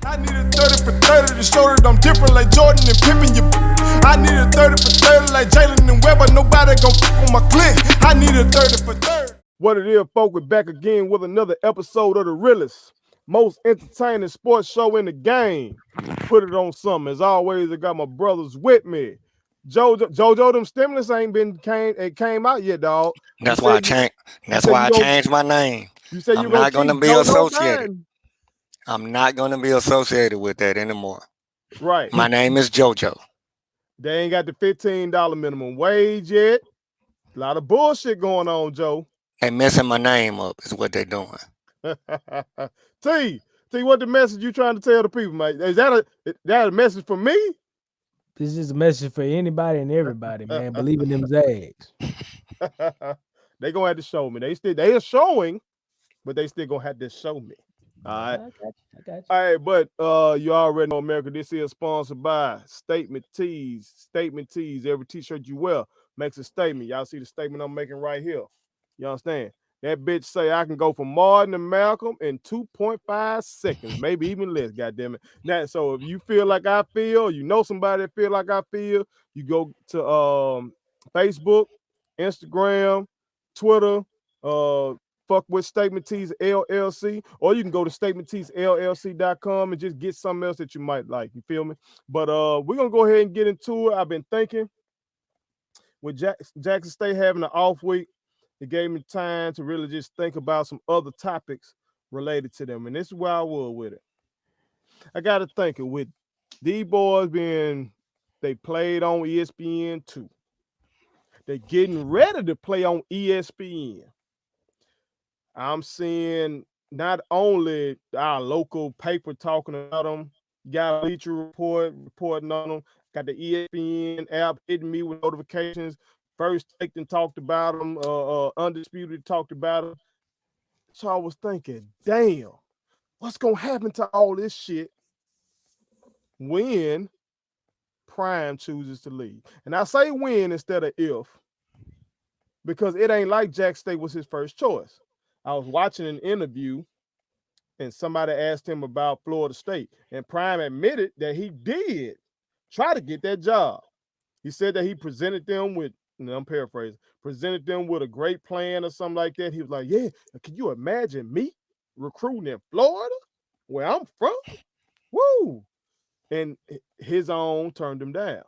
I need a 30 for 30 to show that I'm different like Jordan and Pippen. I need a 30 for 30 like Jalen and Webber. Nobody gon' fuck on my click. I need a 30 for 30. What it is, folk, we're back again with another episode of the realest, most entertaining sports show in the game. Put it on something. As always, I got my brothers with me. Jojo, them stimulus ain't came out yet, dog. That's why I changed. That's why I changed my name. You say I'm you're gonna not going to keep be associated. Biden. I'm not going to be associated with that anymore. Right. My name is JoJo. They ain't got the $15 minimum wage yet. A lot of bullshit going on, Joe. They messing my name up is what they're doing. T, what the message you trying to tell the people, mate? Is that a message for me? This is a message for anybody and everybody, man. Believe in them zags. They gonna have to show me. They are showing, but they still gonna have to show me. All right. I got you. All right, but you already know, America, this is sponsored by Statement Tees. Statement Tees. Every t-shirt you wear makes a statement. Y'all see the statement I'm making right here. You understand? That bitch say I can go from Martin to Malcolm in 2.5 seconds, maybe even less, goddammit. Now, so if you feel like I feel, you know somebody that feel like I feel, you go to Facebook, Instagram, Twitter, fuck with Statement Tees LLC, or you can go to statementteesllc.com and just get something else that you might like. You feel me? But we're gonna go ahead and get into it. I've been thinking with Jackson State having an off week, it gave me time to really just think about some other topics related to them. And this is where I was with it. I got to think with these boys they played on ESPN 2. They're getting ready to play on ESPN. I'm seeing not only our local paper talking about them, got a Bleacher Report reporting on them, got the ESPN app hitting me with notifications. First Take and talked about them, Undisputed talked about them. So I was thinking, damn, what's gonna happen to all this shit when Prime chooses to leave? And I say when instead of if, because it ain't like Jack State was his first choice. I was watching an interview and somebody asked him about Florida State, and Prime admitted that he did try to get that job. He said that he presented them with, I'm paraphrasing, presented them with a great plan or something like that. He was like, yeah, can you imagine me recruiting in Florida, where I'm from? Woo! And his own turned him down.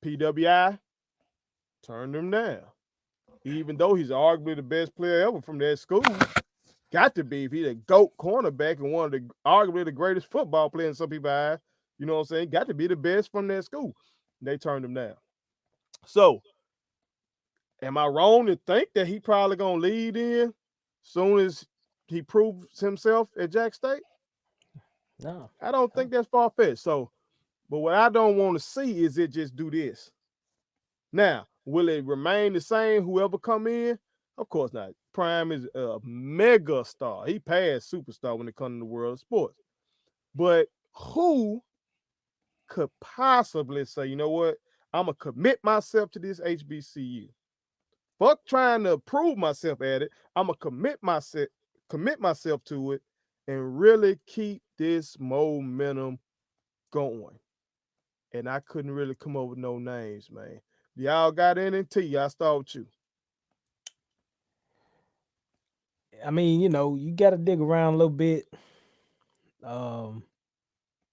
PWI turned him down. Even though he's arguably the best player ever from that school. Got to be if he's a GOAT cornerback and one of the arguably the greatest football players in some people's eyes. You know what I'm saying? Got to be the best from that school. They turned him down. So, am I wrong to think that he probably gonna lead in soon as he proves himself at Jack State? No, I don't think that's far-fetched. So, but what I don't want to see is it just do this. Now, will it remain the same? Whoever come in, of course not. Prime is a mega star. He passed superstar when it comes to the world of sports. But who could possibly say, you know what? I'm going to commit myself to this HBCU. Fuck trying to prove myself at it. I'm going to commit myself to it and really keep this momentum going. And I couldn't really come up with no names, man. Y'all got any? I'll start with you. I mean, you got to dig around a little bit.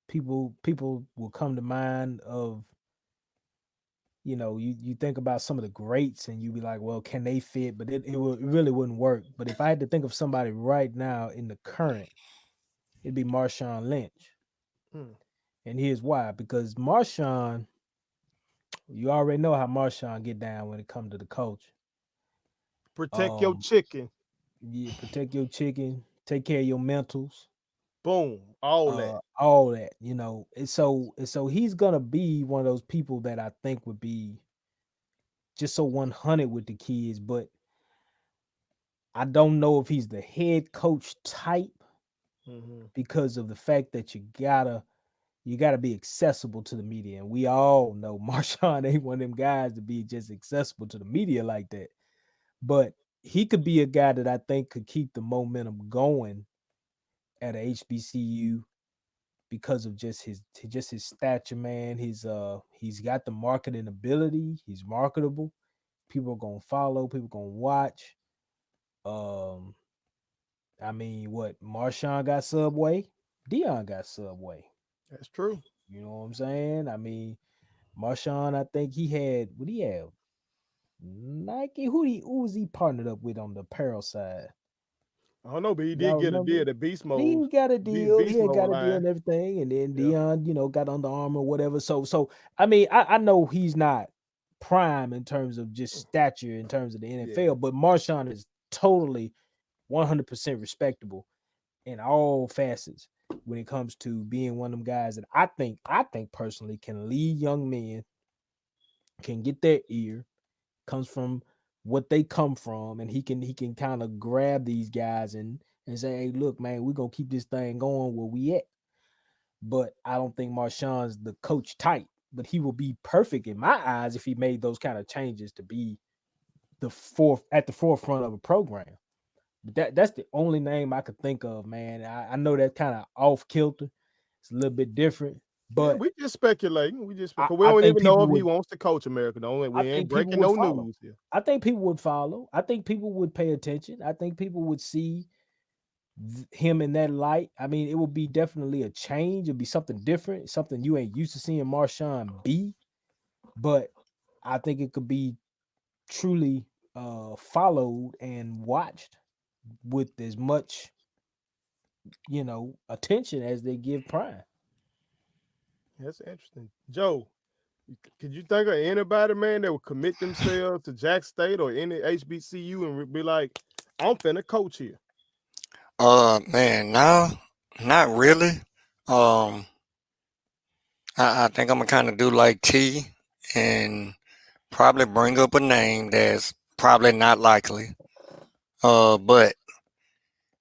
People will come to mind of, you think about some of the greats and you be like, well, can they fit? But it really wouldn't work. But if I had to think of somebody right now in the current, it'd be Marshawn Lynch. And here's why. Because Marshawn, you already know how Marshawn get down when it comes to the culture. Protect your chicken. Yeah, protect your chicken. Take care of your mentals. Boom. All that. And so he's gonna be one of those people that I think would be just so 100 with the kids, but I don't know if he's the head coach type because of the fact that you gotta be accessible to the media. And we all know Marshawn ain't one of them guys to be just accessible to the media like that. But he could be a guy that I think could keep the momentum going at a HBCU because of just his stature, man. He's got the marketing ability. He's marketable. People are gonna follow. People gonna watch. Um, I mean, what Marshawn got Subway, Deion got Subway. That's true. You know what I'm saying? I mean, Marshawn, I think he had what he have Nike. Who was he partnered up with on the apparel side? I don't know, but he did Y'all get a remember? deal. The Beast Mode, He got a deal. He Beast had got Mode a deal line. and everything. And then Yeah, Deion, got Under Armour, whatever. So I mean, I know he's not prime in terms of just stature in terms of the yeah. NFL, but Marshawn is totally 100% respectable in all facets when it comes to being one of them guys that I think personally can lead young men, can get their ear, comes from what they come from, and he can kind of grab these guys and say, hey, look, man, we're gonna keep this thing going where we at. But I don't think Marshawn's the coach type, but he will be perfect in my eyes if he made those kind of changes to be at the forefront of a program. But that's the only name I could think of, man. I know that kind of off kilter. It's a little bit different, Yeah, but we just speculating. I, Cause we I don't think even know people if he would wants to coach America. I We ain't think people breaking would no follow. news here. I think people would follow. I think people would pay attention. I think people would see him in that light. I mean, it would be definitely a change. It'd be something different, something you ain't used to seeing Marshawn be. But I think it could be truly followed and watched with as much, attention as they give Prime. That's interesting. Joe, could you think of anybody, man, that would commit themselves to Jack State or any HBCU and be like, I'm finna coach here? Man, no, not really. Um, I think I'm gonna kind of do like T and probably bring up a name that's probably not likely. But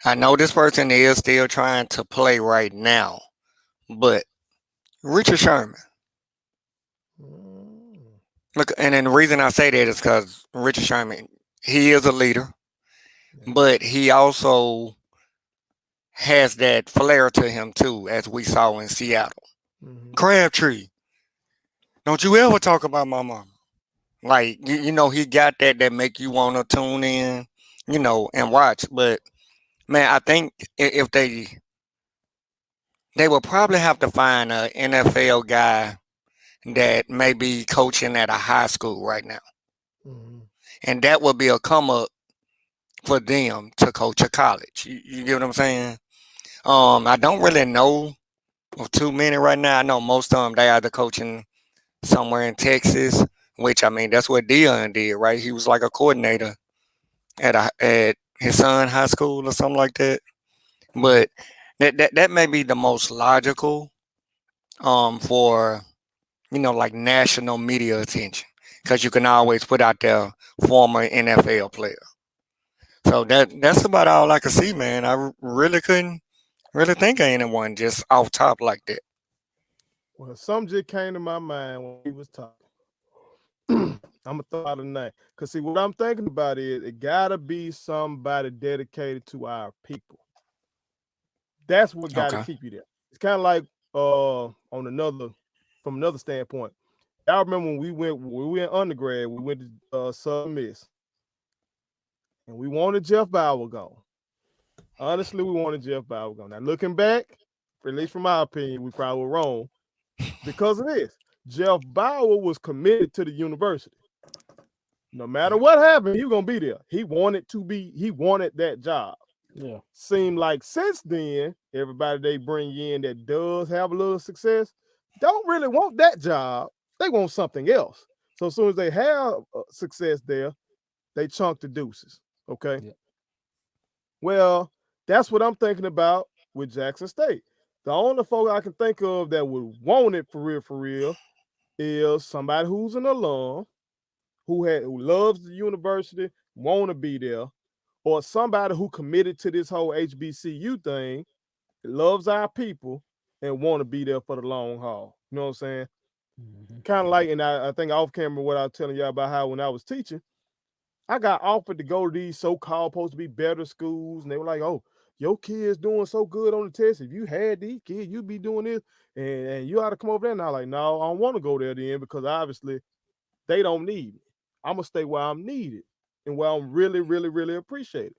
I know this person is still trying to play right now. But Richard Sherman. Mm. Look, and then the reason I say that is because Richard Sherman, he is a leader, Yeah. but he also has that flair to him too, as we saw in Seattle. Mm-hmm. Crabtree, don't you ever talk about my mama. Like he got that make you want to tune in, and watch. But man, I think if they will probably have to find an NFL guy that may be coaching at a high school right now, Mm-hmm. and that would be a come up for them to coach a college. You get what I'm saying? I don't really know of too many right now. I know most of them they either coaching somewhere in Texas, which I mean that's what Deion did, right? He was like a coordinator at his son high school or something like that. Mm-hmm. But that may be the most logical for like national media attention because you can always put out there former NFL player. So that's about all I could see, man. Really couldn't really think of anyone just off top like that. Well, something just came to my mind when he was talking. I'm gonna throw out a name. Cause see, what I'm thinking about is it gotta be somebody dedicated to our people. That's what gotta Okay. keep you there. It's kind of like on another from another standpoint. I remember when we went undergrad, we went to Southern Miss, and we wanted Jeff Bauer gone. Honestly, we wanted Jeff Bauer gone. Now looking back, at least from my opinion, we probably were wrong because of this. Jeff Bauer was committed to the university. No matter what happened, he was gonna be there. He wanted that job. Yeah. Seemed like since then, everybody they bring in that does have a little success don't really want that job. They want something else. So as soon as they have success there, they chunk the deuces. Okay. Yeah. Well, that's what I'm thinking about with Jackson State. The only folk I can think of that would want it for real, is somebody who's an alum, who loves the university, want to be there, or somebody who committed to this whole HBCU thing, loves our people, and want to be there for the long haul. You know what I'm saying? Mhm. Kind of like, and I think off camera, what I was telling y'all about how when I was teaching, I got offered to go to these so-called supposed to be better schools, and they were like, "Oh, your kid's doing so good on the test. If you had these kids, you'd be doing this, and you ought to come over there. And I'm like, no, I don't want to go there then because obviously they don't need me. I'm gonna stay where I'm needed and where I'm really, really, really appreciated.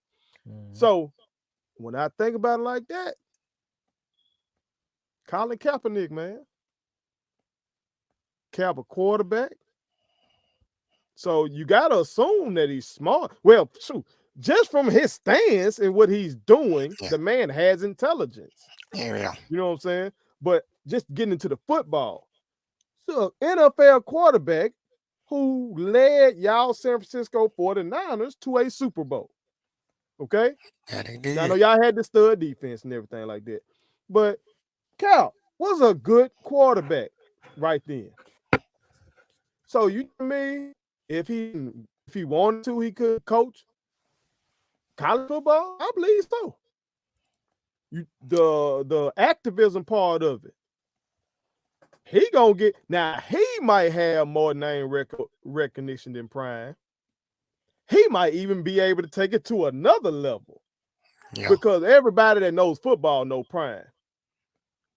So when I think about it like that, Colin Kaepernick, man, Cap a quarterback. So you gotta assume that he's smart. Well, shoot, just from his stance and what he's doing, the man has intelligence. Yeah. You know what I'm saying? But just getting into the football. So NFL quarterback who led y'all San Francisco 49ers to a Super Bowl. Okay? Yeah, they did. Now, I know y'all had the stud defense and everything like that. But Cal was a good quarterback right then. So you tell me if he wanted to, he could coach college football? I believe so. The activism part of it. He gonna get now. He might have more name recognition than Prime. He might even be able to take it to another level because everybody that knows football know Prime,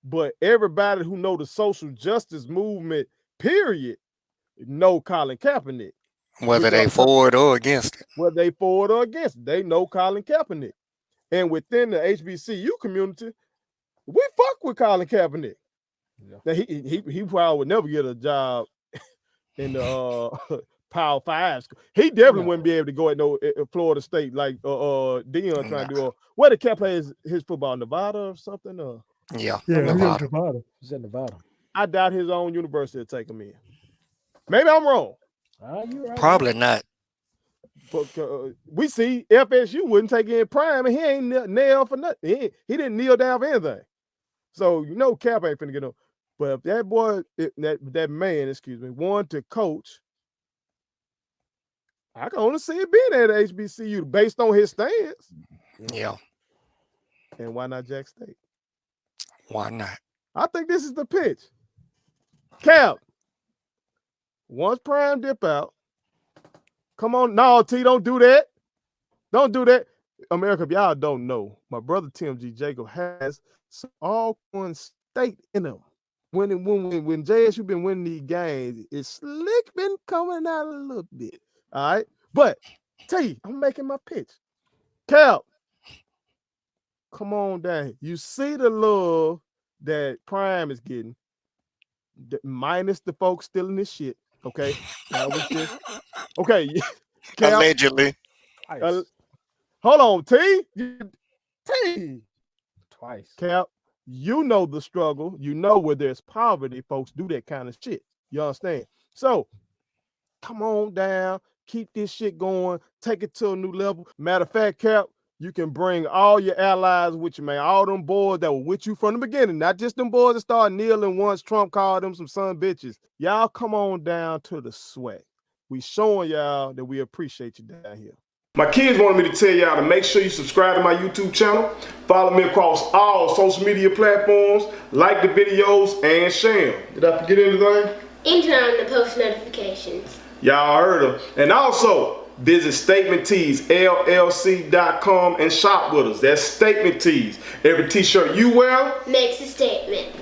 but everybody who know the social justice movement, period, know Colin Kaepernick. Whether they for it or against it. Whether they for it or against it, they know Colin Kaepernick. And within the HBCU community, we fuck with Colin Kaepernick. Yeah. Now he probably would never get a job in the Power 5 school. He definitely wouldn't be able to go at Florida State like Deion trying to do. Where did Cap play his football? Nevada or something? Nevada. He's at Nevada. I doubt his own university will take him in. Maybe I'm wrong. You're right. Probably not. But we see FSU wouldn't take in Prime, and he ain't nailed for nothing. He didn't kneel down for anything. So you know Cap ain't finna get no. But if that boy, that man, wanted to coach, I can only see it being at HBCU based on his stance. Yeah. And why not Jack State? Why not? I think this is the pitch. Cap, once Prime dip out, come on. No, T, don't do that. Don't do that. America, if y'all don't know, my brother Tim G. Jacob has some Alcorn State in him. When JSU been winning these games, it's slick been coming out a little bit. All right. But T, I'm making my pitch. Cap, come on down. You see the love that Prime is getting, minus the folks stealing this shit. Okay. That was just okay. Cap, allegedly. Hold on, T. T. Twice. Cap, you know the struggle. You know where there's poverty, folks do that kind of shit. You understand? So come on down, keep this shit going, take it to a new level. Matter of fact, Cap, you can bring all your allies with you, man. All them boys that were with you from the beginning, not just them boys that started kneeling once Trump called them some son bitches. Y'all come on down to the sweat. We showing y'all that we appreciate you down here. My kids wanted me to tell y'all to make sure you subscribe to my YouTube channel, follow me across all social media platforms, like the videos, and share them. Did I forget anything? And turn on the post notifications. Y'all heard them. And also, visit StatementTeesLLC.com and shop with us. That's Statement Tees. Every t-shirt you wear makes a statement.